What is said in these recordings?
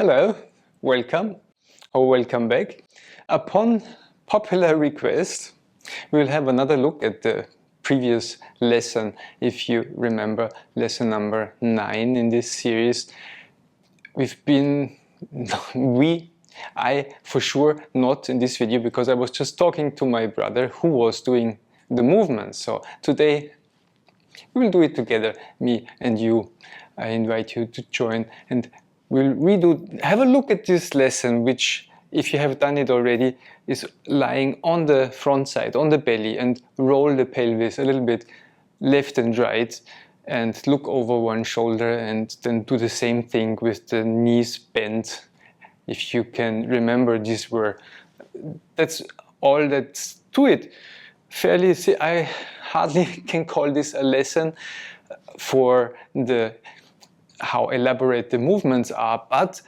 Hello, welcome or welcome back. Upon popular request, we will have another look at the previous lesson. If you remember, lesson number 9 in this series. I for sure not in this video, because I was just talking to my brother who was doing the movements. So today we will do it together, me and you. I invite you to join and we'll have a look at this lesson, which, if you have done it already, is lying on the front side, on the belly, and roll the pelvis a little bit left and right, and look over one shoulder, and then do the same thing with the knees bent. If you can remember these that's all that's to it. I hardly can call this a lesson for how elaborate the movements are, but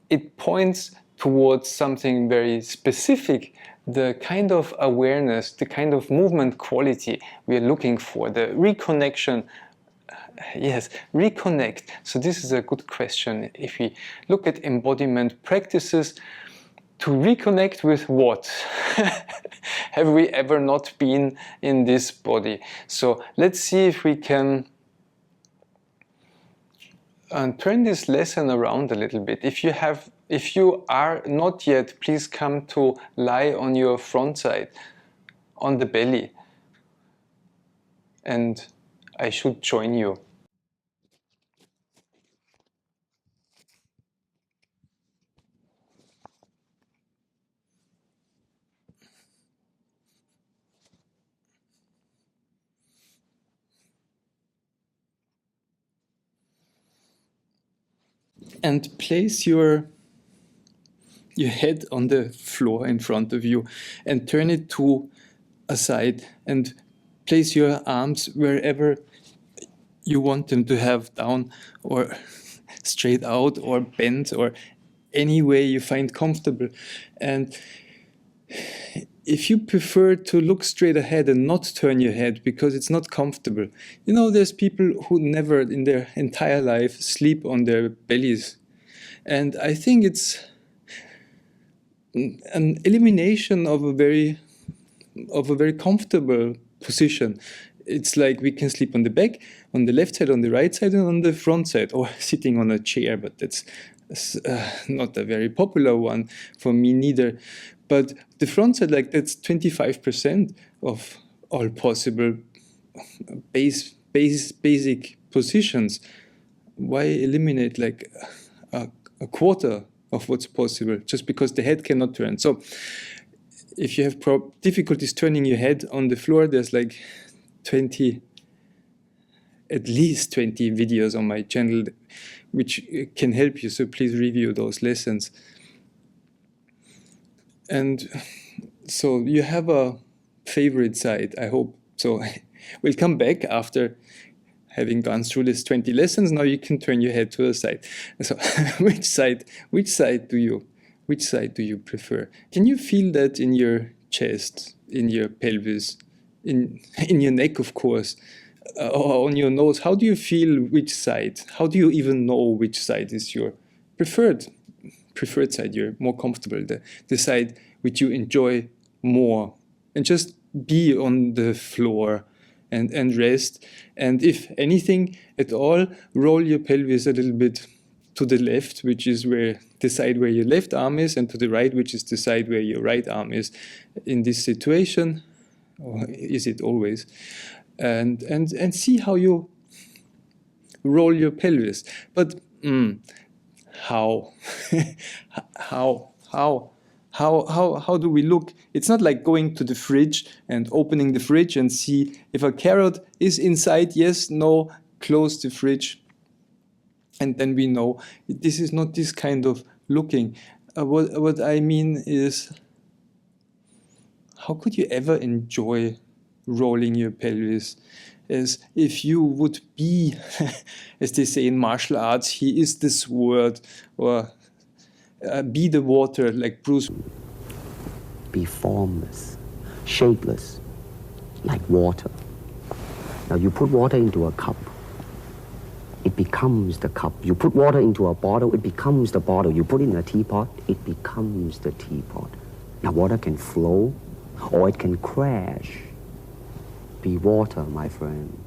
it points towards something very specific, the kind of awareness, the kind of movement quality we are looking for, the reconnection. Yes, reconnect. So this is a good question. If we look at embodiment practices, to reconnect with what? Have we ever not been in this body? So let's see if we can turn this lesson around a little bit. If you are not yet, please come to lie on your front side, on the belly, and I should join you. And place your head on the floor in front of you and turn it to a side, and place your arms wherever you want them to have, down or straight out or bent, or any way you find comfortable. And if you prefer to look straight ahead and not turn your head because it's not comfortable, there's people who never in their entire life sleep on their bellies. And I think it's an elimination of a very comfortable position. It's like we can sleep on the back, on the left side, on the right side, and on the front side, or sitting on a chair, but that's not a very popular one for me neither. But the front side, that's 25% of all possible basic positions. Why eliminate a quarter of what's possible just because the head cannot turn? So if you have difficulties turning your head on the floor, there's at least 20 videos on my channel which can help you, so please review those lessons. And so you have a favorite side, I hope. So we'll come back after having gone through these 20 lessons. Now you can turn your head to the side. So which side do you prefer? Can you feel that in your chest, in your pelvis, in your neck, of course, or on your nose? How do you feel which side? How do you even know which side is your preferred side, you're more comfortable, the side which you enjoy more? And just be on the floor and rest. And if anything at all, roll your pelvis a little bit to the left, which is the side where your left arm is, and to the right, which is the side where your right arm is in this situation. Or is it always? And see how you roll your pelvis. But how do we look? It's not like going to the fridge and opening the fridge and see if a carrot is inside. Yes, no, close the fridge. And then we know. This is not this kind of looking. What I mean is, how could you ever enjoy rolling your pelvis? As if you would be, as they say in martial arts, he is the sword, or be the water, like Bruce. Be formless, shapeless, like water. Now you put water into a cup. it becomes the cup. You put water into a bottle, it becomes the bottle. You put it in a teapot, it becomes the teapot. Now water can flow or it can crash. Be water, my friend.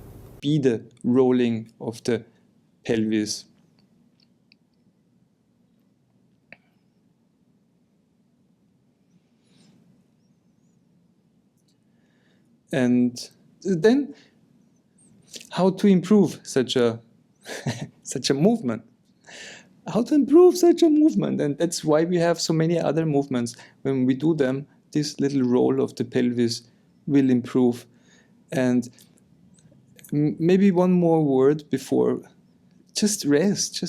Be the rolling of the pelvis. And then, how to improve such a such a movement? How to improve such a movement? And that's why we have so many other movements. When we do them, this little roll of the pelvis will improve. And maybe one more word before. Just rest. So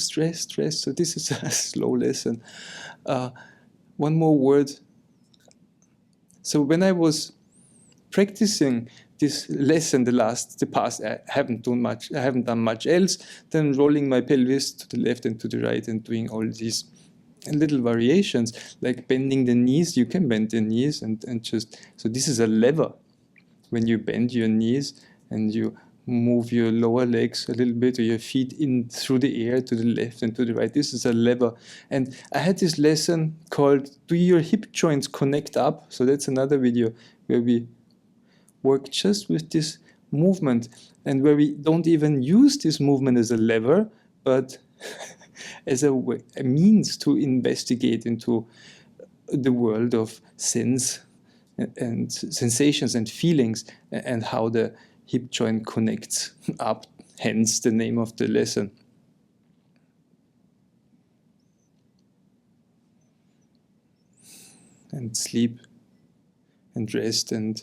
this is a slow lesson. One more word. So when I was practicing this lesson the past, I haven't done much else than rolling my pelvis to the left and to the right and doing all these little variations, like bending the knees. You can bend the knees and just, so this is a lever. When you bend your knees and you move your lower legs a little bit, or your feet in through the air to the left and to the right, this is a lever. And I had this lesson called Do Your Hip Joints Connect Up? So that's another video where we work just with this movement, and where we don't even use this movement as a lever, but as a means to investigate into the world of sense and sensations and feelings, and how the hip joint connects up, hence the name of the lesson. And sleep and rest. And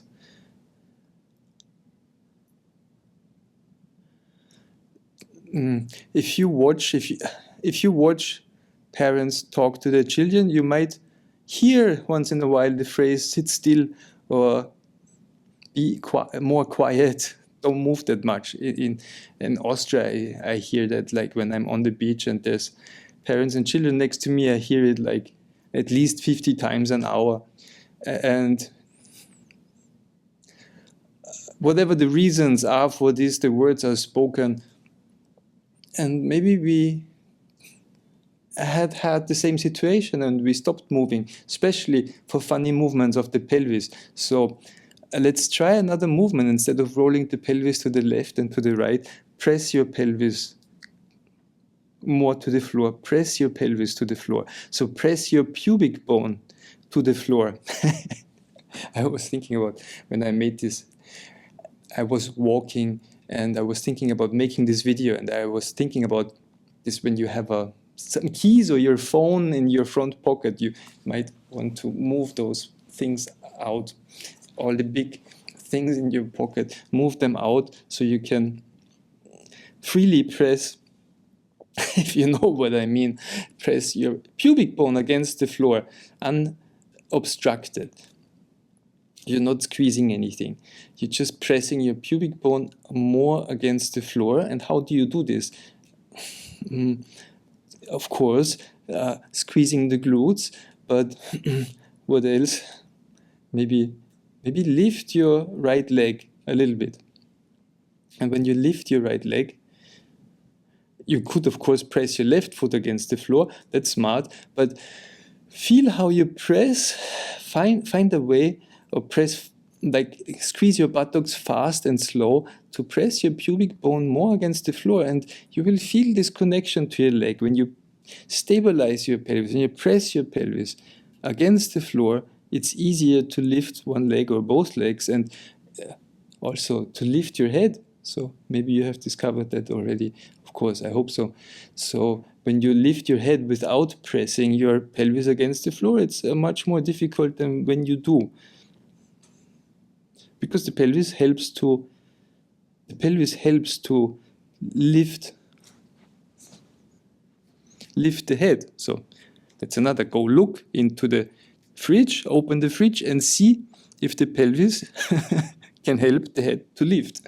if you watch parents talk to their children, you might hear once in a while the phrase "sit still" or "be more quiet, don't move that much." In Austria, I hear that, like when I'm on the beach and there's parents and children next to me, I hear it like at least 50 times an hour. And whatever the reasons are for this, the words are spoken. And maybe we had the same situation and we stopped moving, especially for funny movements of the pelvis. So let's try another movement. Instead of rolling the pelvis to the left and to the right, press your pelvis more to the floor. Press your pelvis to the floor. So press your pubic bone to the floor. I was thinking about when I made this, I was walking and I was thinking about making this video, and I was thinking about this when you have some keys or your phone in your front pocket, you might want to move those things out. All the big things in your pocket, move them out so you can freely press, if you know what I mean, press your pubic bone against the floor, unobstructed. You're not squeezing anything. You're just pressing your pubic bone more against the floor. And how do you do this? Of course, squeezing the glutes, but what else? Maybe lift your right leg a little bit. And when you lift your right leg, you could, of course, press your left foot against the floor. That's smart. But feel how you press. Find a way, or press, like squeeze your buttocks fast and slow to press your pubic bone more against the floor. And you will feel this connection to your leg. When you stabilize your pelvis, when you press your pelvis against the floor, it's easier to lift one leg or both legs, and also to lift your head. So maybe you have discovered that already. Of course, I hope so. So when you lift your head without pressing your pelvis against the floor, it's much more difficult than when you do. Because the pelvis helps to lift the head. So that's another. Go look into the fridge, open the fridge and see if the pelvis can help the head to lift.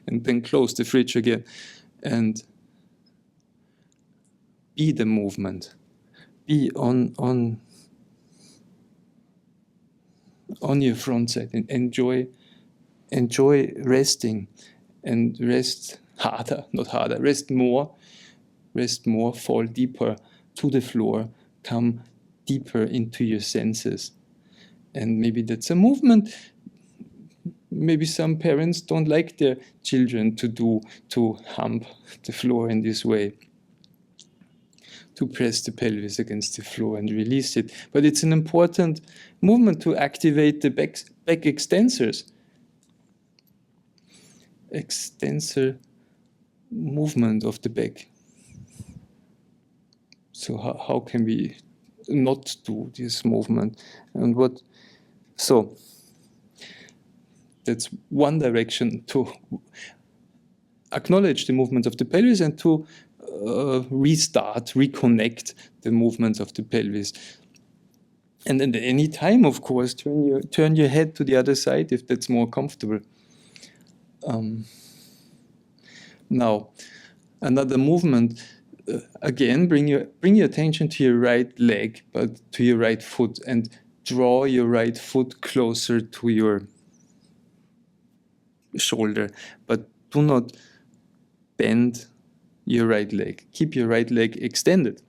And then close the fridge again. And be the movement. Be on your front side and enjoy resting, and rest harder, not harder, rest more, rest more, fall deeper to the floor, come deeper into your senses. And maybe that's a movement. Maybe some parents don't like their children to hump the floor in this way, to press the pelvis against the floor and release it. But it's an important movement to activate the back extensors. Extensor movement of the back. So how can we not do this movement? And what? So that's one direction to acknowledge the movements of the pelvis and to reconnect the movements of the pelvis. And at any time, of course, turn your head to the other side if that's more comfortable. Now, another movement. Again, bring your attention to your right leg, but to your right foot, and draw your right foot closer to your shoulder, but do not bend your right leg. Keep your right leg extended.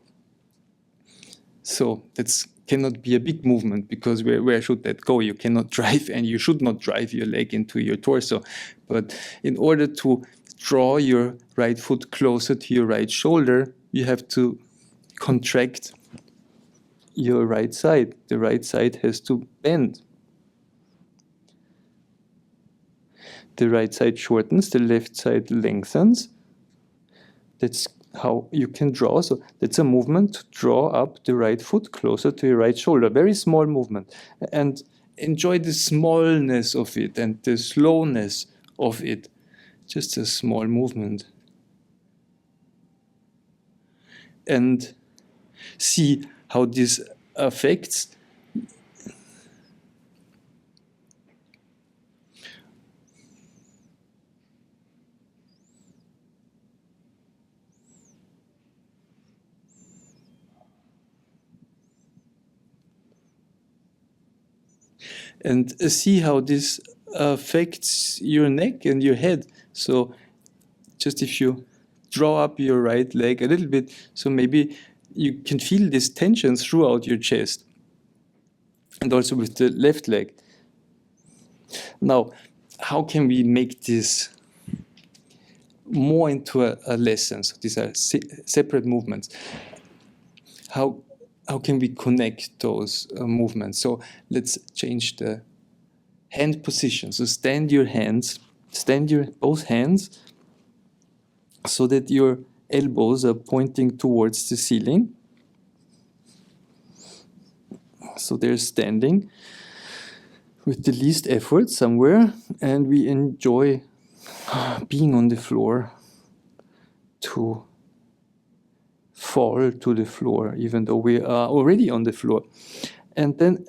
So that cannot be a big movement, because where should that go? You cannot drive, and you should not drive your leg into your torso. But in order to draw your right foot closer to your right shoulder, you have to contract your right side. The right side has to bend. The right side shortens, the left side lengthens. That's how you can draw. So that's a movement to draw up the right foot closer to your right shoulder. Very small movement. And enjoy the smallness of it and the slowness of it. Just a small movement. And see how this affects and see how this affects your neck and your head. So just if you draw up your right leg a little bit, so maybe you can feel this tension throughout your chest, and also with the left leg. Now, how can we make this more into a lesson? So these are separate movements. How can we connect those movements? So let's change the hand position. So stand your both hands so that your elbows are pointing towards the ceiling. So they're standing with the least effort somewhere, and we enjoy being on the floor, to fall to the floor, even though we are already on the floor. And then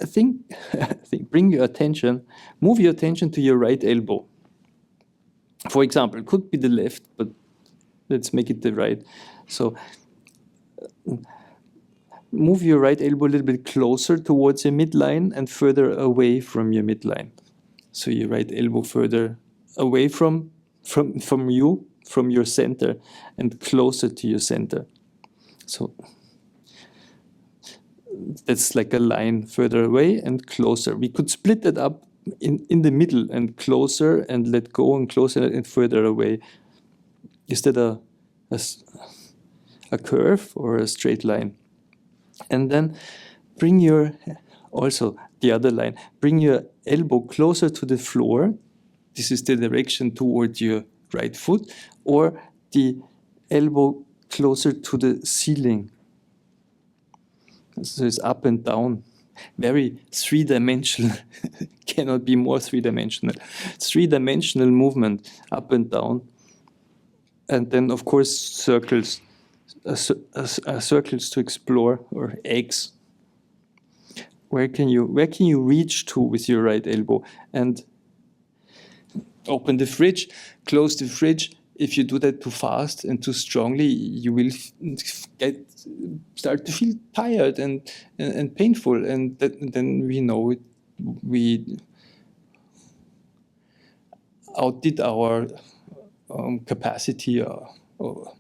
move your attention to your right elbow. For example, it could be the left, but let's make it the right. So move your right elbow a little bit closer towards your midline and further away from your midline. So your right elbow further away from your center and closer to your center. So that's like a line further away and closer. We could split that up in the middle and closer and let go and closer and further away. Is that a curve or a straight line? And then bring the other line, bring your elbow closer to the floor. This is the direction towards your right foot, or the elbow closer to the ceiling. So it's up and down. Very three-dimensional. Cannot be more three-dimensional. Three-dimensional movement, up and down. And then, of course, circles to explore, or eggs. Where can you reach to with your right elbow? And open the fridge, close the fridge. If you do that too fast and too strongly, you will start to feel tired and painful, and then we know it. We outdid our capacity or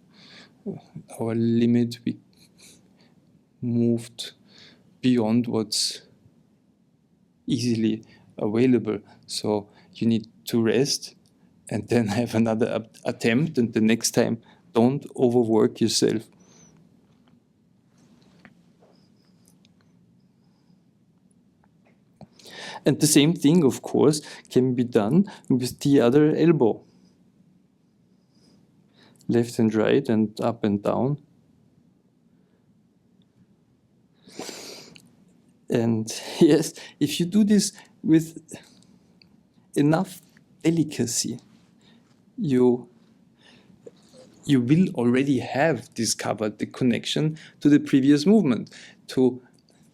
our limit, we moved beyond what's easily available. So you need to rest and then have another attempt, and the next time don't overwork yourself. And the same thing, of course, can be done with the other elbow. Left and right and up and down. And yes, if you do this with enough delicacy, you will already have discovered the connection to the previous movement, to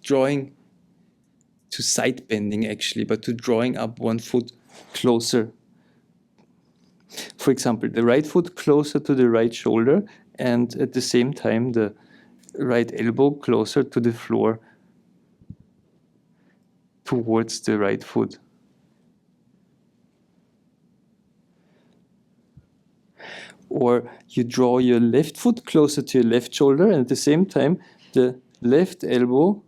drawing, to side bending actually, but to drawing up one foot closer. For example, the right foot closer to the right shoulder, and at the same time the right elbow closer to the floor towards the right foot. Or you draw your left foot closer to your left shoulder, and at the same time the left elbow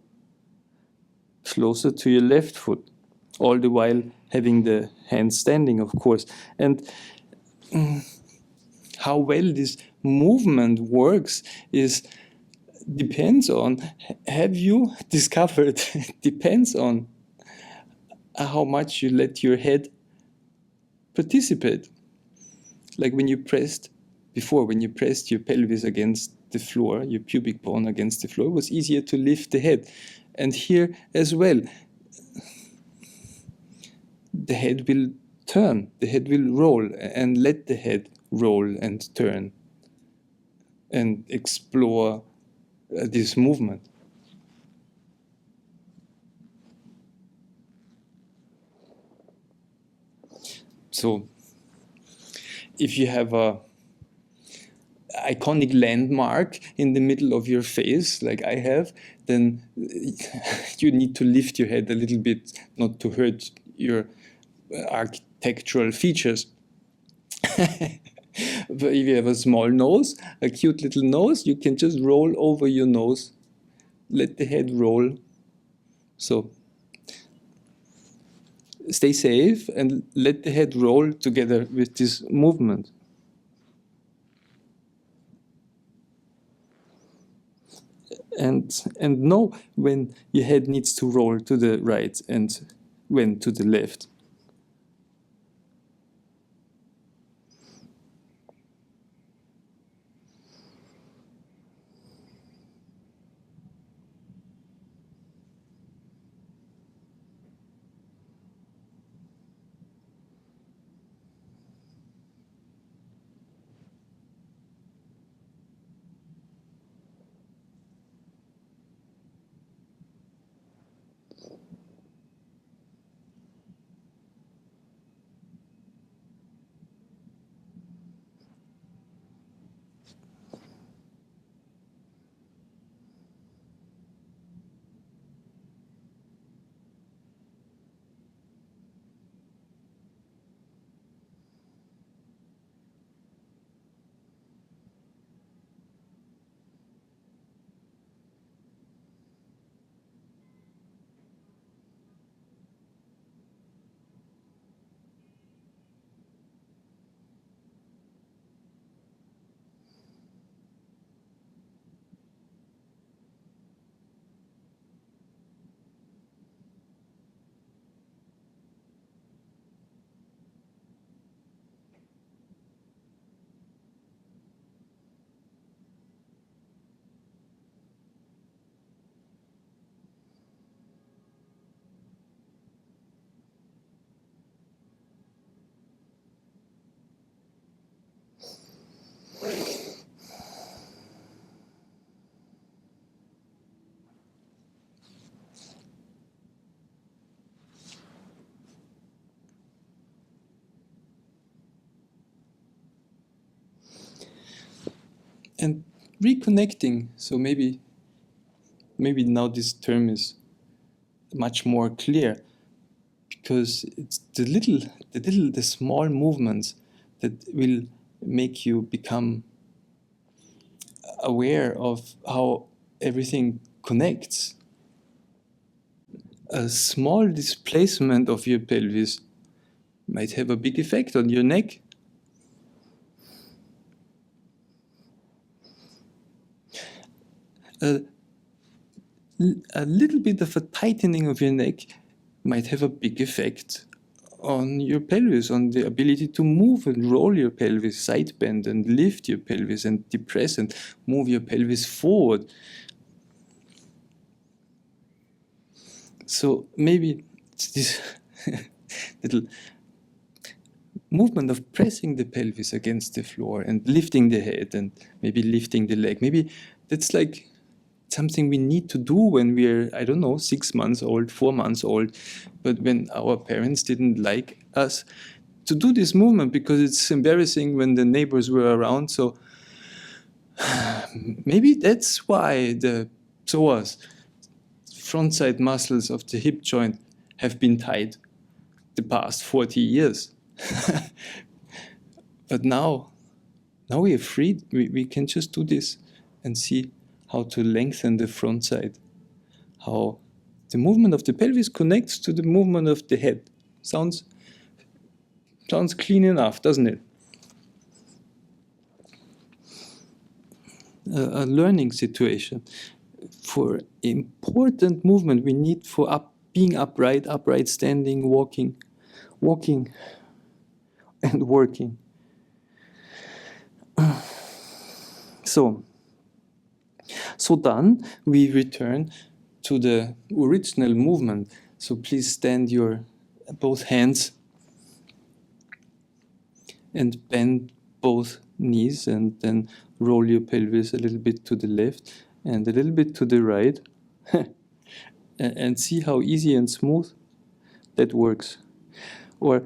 closer to your left foot, all the while having the hand standing, of course. And how well this movement works depends on, have you discovered, depends on how much you let your head participate. Like when you pressed your pelvis against the floor, your pubic bone against the floor, it was easier to lift the head. And here as well, the head will turn, the head will roll, and let the head roll and turn and explore this movement. So if you have a iconic landmark in the middle of your face, like I have, then you need to lift your head a little bit, not to hurt your architectural features. But if you have a small nose, a cute little nose, you can just roll over your nose, let the head roll. So stay safe and let the head roll together with this movement. And know when your head needs to roll to the right and when to the left. And reconnecting, so maybe now this term is much more clear, because it's the small movements that will make you become aware of how everything connects. A small displacement of your pelvis might have a big effect on your neck. A little bit of a tightening of your neck might have a big effect on your pelvis, on the ability to move and roll your pelvis, side bend and lift your pelvis and depress and move your pelvis forward. So maybe this little movement of pressing the pelvis against the floor and lifting the head and maybe lifting the leg, maybe that's like something we need to do when we're, I don't know, 6 months old, 4 months old, but when our parents didn't like us to do this movement because it's embarrassing when the neighbors were around. So maybe that's why the psoas, front side muscles of the hip joint, have been tight the past 40 years. But now we are free. We can just do this and see how to lengthen the front side, how the movement of the pelvis connects to the movement of the head. Sounds clean enough, doesn't it? A learning situation. For important movement we need for being upright, standing, walking and working. So then we return to the original movement. So please stand your both hands and bend both knees and then roll your pelvis a little bit to the left and a little bit to the right and see how easy and smooth that works. Or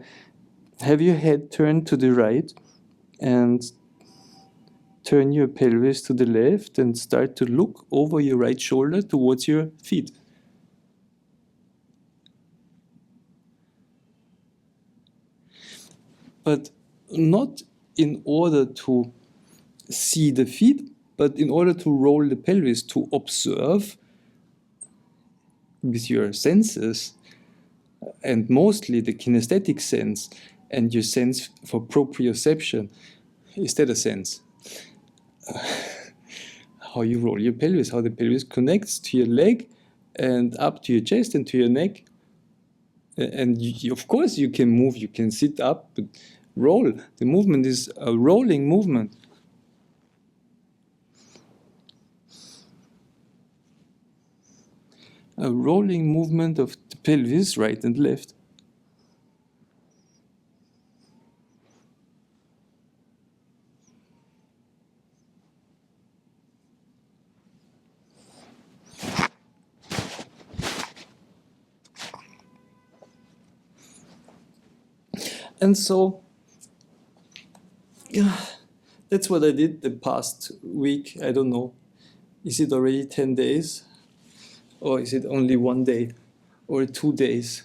have your head turned to the right and turn your pelvis to the left and start to look over your right shoulder towards your feet. But not in order to see the feet, but in order to roll the pelvis, to observe with your senses, and mostly the kinesthetic sense and your sense for proprioception. Is that a sense? How you roll your pelvis, how the pelvis connects to your leg and up to your chest and to your neck. And of course you can move, you can sit up, but roll. The movement is a rolling movement. A rolling movement of the pelvis, right and left. And so, yeah, that's what I did the past week. I don't know. Is it already 10 days? Or is it only 1 day? Or 2 days?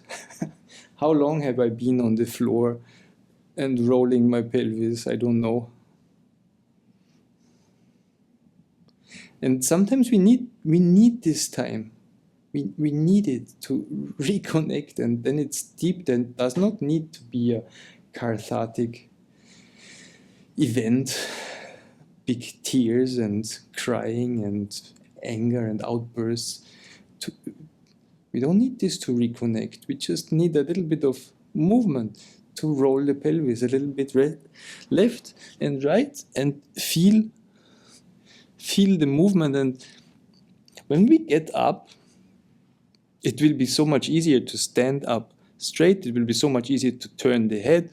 How long have I been on the floor and rolling my pelvis? I don't know. And sometimes we need this time. We need it to reconnect, and then it's deep. Then does not need to be a cathartic event, big tears and crying and anger and outbursts. We don't need this to reconnect. We just need a little bit of movement to roll the pelvis a little bit left and right and feel the movement. And when we get up, it will be so much easier to stand up straight. It will be so much easier to turn the head,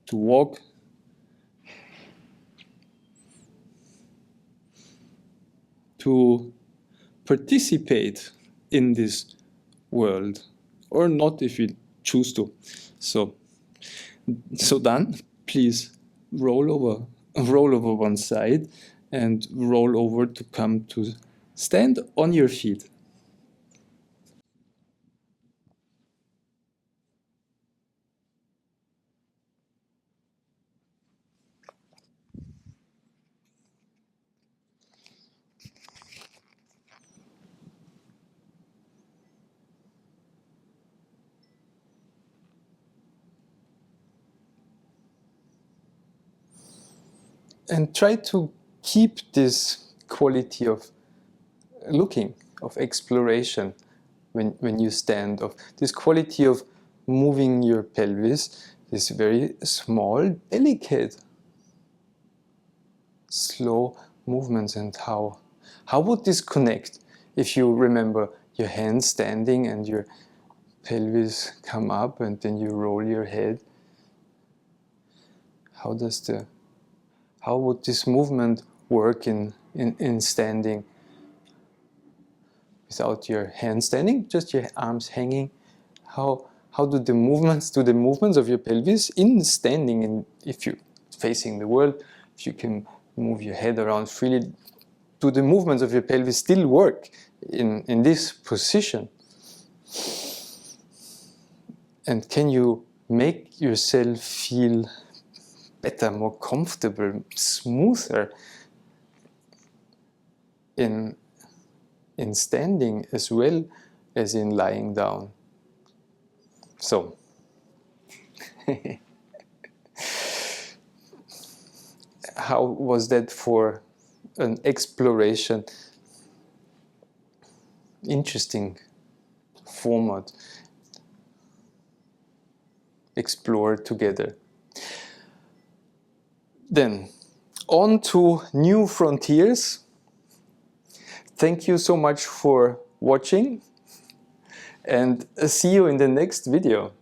to walk, to participate in this world, or not if you choose to. So then please roll over one side and roll over to come to stand on your feet. And try to keep this quality of looking, of exploration when you stand, of this quality of moving your pelvis, this very small, delicate, slow movements. And how would this connect if you remember your hands standing and your pelvis come up and then you roll your head? How would this movement work in standing? Without your hands standing, just your arms hanging. How do the movements of your pelvis in standing, and if you're facing the world, if you can move your head around freely, do the movements of your pelvis still work in this position? And can you make yourself feel better, more comfortable, smoother in standing as well as in lying down? So, how was that for an exploration? Interesting format. Explore together. Then, on to new frontiers. Thank you so much for watching, and see you in the next video.